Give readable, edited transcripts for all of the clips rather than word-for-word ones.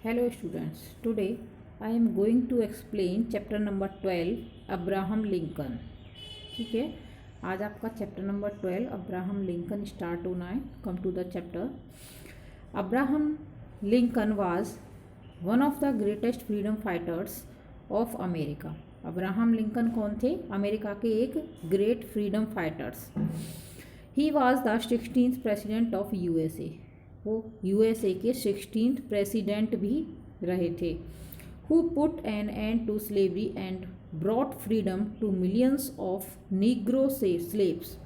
Hello students, today I am going to explain chapter number 12 Abraham Lincoln. ठीक है, आज आपका chapter number 12 Abraham Lincoln start होना है। Come to the chapter. Abraham Lincoln was one of the greatest freedom fighters of America. Abraham Lincoln कौन थे? America के एक great freedom fighters. He was the 16th president of USA. वो USA के 16th president भी रहे थे। Who put an end to slavery and brought freedom to millions of Negro slaves.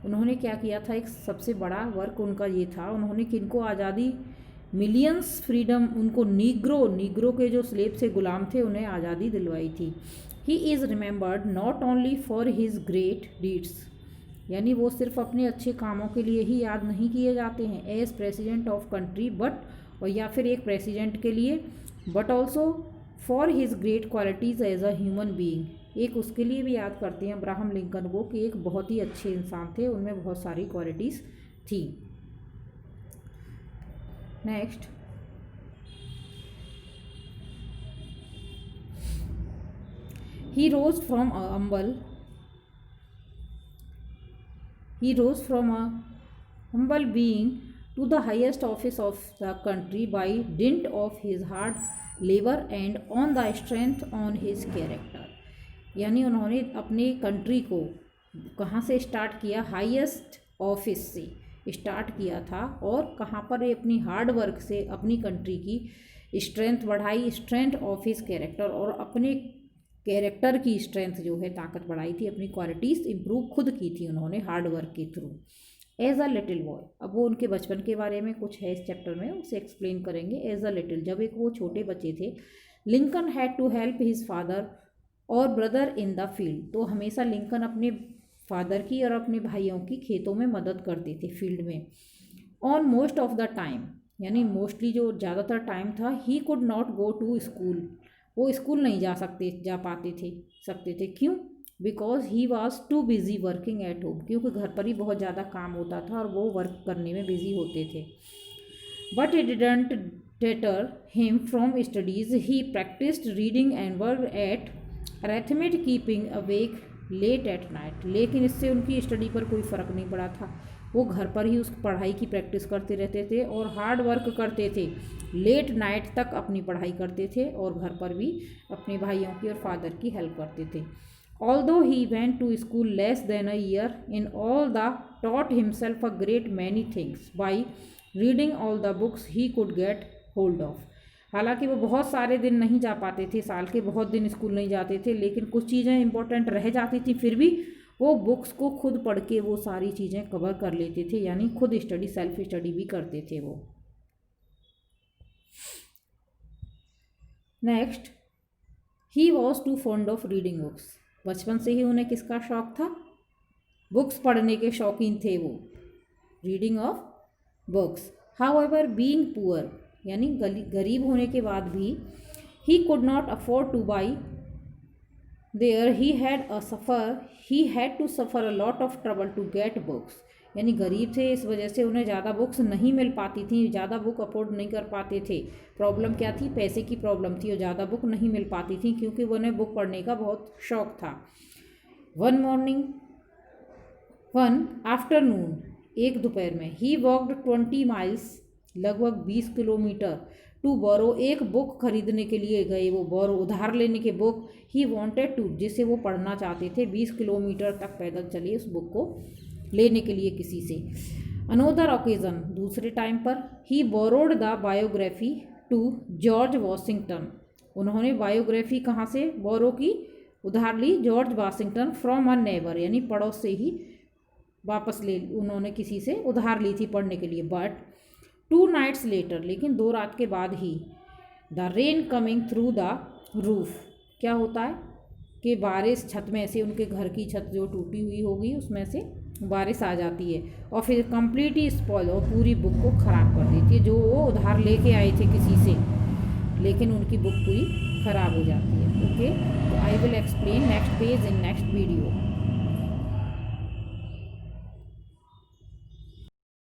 उन्होंने क्या किया था? एक सबसे बड़ा वर्क उनका ये था, उन्होंने किनको आज़ादी, मिलियंस फ्रीडम, उनको नीग्रो के जो स्लेव से गुलाम थे उन्हें आज़ादी दिलवाई थी। He is remembered not only for his great deeds, यानी वो सिर्फ अपने अच्छे कामों के लिए ही याद नहीं किए जाते हैं as president of country, but, और या फिर एक प्रेसिडेंट के लिए, but also for his great qualities as a human being. एक उसके लिए भी याद करते हैं अब्राहम लिंकन को कि एक बहुत ही अच्छे इंसान थे, उनमें बहुत सारी क्वालिटीज़ थी। Next, he rose from a humble being to the highest office of the country by dint of his hard labor and on the strength on his character। यानी उन्होंने अपने कंट्री को कहाँ से स्टार्ट किया? हाईएस्ट ऑफिस से start किया था, और कहाँ पर अपनी हार्ड वर्क से अपनी कंट्री की स्ट्रेंथ बढ़ाई, स्ट्रेंथ ऑफ हिज कैरेक्टर, और अपने कैरेक्टर की स्ट्रेंथ जो है, ताकत बढ़ाई थी, अपनी क्वालिटीज़ इंप्रूव खुद की थी उन्होंने हार्ड वर्क के through. As a little boy, अब वो उनके बचपन के बारे में कुछ है इस चैप्टर में, उसे एक्सप्लेन करेंगे। एज अ लिटिल, जब एक वो छोटे बच्चे थे, Lincoln had to help his father और ब्रदर इन द फील्ड। तो हमेशा लिंकन अपने फादर की और अपने भाइयों की खेतों में मदद करते थे, फील्ड में। On most of the time, यानी मोस्टली जो ज़्यादातर टाइम था, he could not go to school, वो स्कूल नहीं जा पाते थे। क्यों? Because he was too busy working at home, क्योंकि घर पर ही बहुत ज़्यादा काम होता था और वो वर्क करने में बिजी होते थे। But it didn't deter him from studies. He practiced reading and worked at arithmetic, keeping awake late at night। लेकिन इससे उनकी स्टडी पर कोई फ़र्क नहीं पड़ा था, वो घर पर ही उस पढ़ाई की प्रैक्टिस करते रहते थे और हार्ड वर्क करते थे, लेट नाइट तक अपनी पढ़ाई करते थे और घर पर भी अपने भाइयों की और फादर की हेल्प करते थे। Although he went to school less than a year, in all the taught himself a great many things by reading all the books he could get hold of। हालांकि वो बहुत सारे दिन नहीं जा पाते थे, साल के बहुत दिन स्कूल नहीं जाते थे, लेकिन कुछ चीज़ें इंपॉर्टेंट रह जाती थी, फिर भी वो बुक्स को खुद पढ़ के वो सारी चीज़ें कवर कर लेते थे, यानी खुद स्टडी, सेल्फ स्टडी भी करते थे वो। Next, he was too fond of reading books. बचपन से ही उन्हें किसका शौक था? बुक्स पढ़ने के शौकीन थे वो, reading of books. However being poor, यानी गरीब होने के बाद भी, he could not afford to buy there, he had to suffer a lot of trouble to get books. यानी गरीब थे, इस वजह से उन्हें ज़्यादा बुक्स नहीं मिल पाती थी, ज़्यादा बुक अफोर्ड नहीं कर पाते थे। प्रॉब्लम क्या थी? पैसे की प्रॉब्लम थी और ज़्यादा बुक नहीं मिल पाती थी, क्योंकि उन्हें बुक पढ़ने का बहुत शौक था। वन आफ्टरनून, एक दोपहर में, ही वॉकड 20 माइल्स, लगभग 20 किलोमीटर, टू बोरो, एक बुक खरीदने के लिए गए वो, बोरो उधार लेने के बुक, ही वॉन्टेड टू, जिसे वो पढ़ना चाहते थे। 20 किलोमीटर तक पैदल चले उस बुक को लेने के लिए किसी से। अनोदर ओकेजन, दूसरे टाइम पर, he borrowed the biography to George Washington. उन्होंने बायोग्राफी कहाँ से बोरो की? उधार ली, George Washington, from a neighbour, यानी पड़ोस से ही वापस ले, उन्होंने किसी से उधार ली थी पढ़ने के लिए। बट 2 नाइट्स लेटर, लेकिन 2 रात के बाद ही, the rain coming through the roof, क्या होता है कि बारिश छत में से, उनके घर की छत जो टूटी हुई होगी उसमें से बारिश आ जाती है और फिर कंप्लीटली स्पॉइल, और पूरी बुक को ख़राब कर देती है, जो वो उधार लेके आए थे किसी से, लेकिन उनकी बुक पूरी ख़राब हो जाती है। ओके, तो I will explain next page in next video.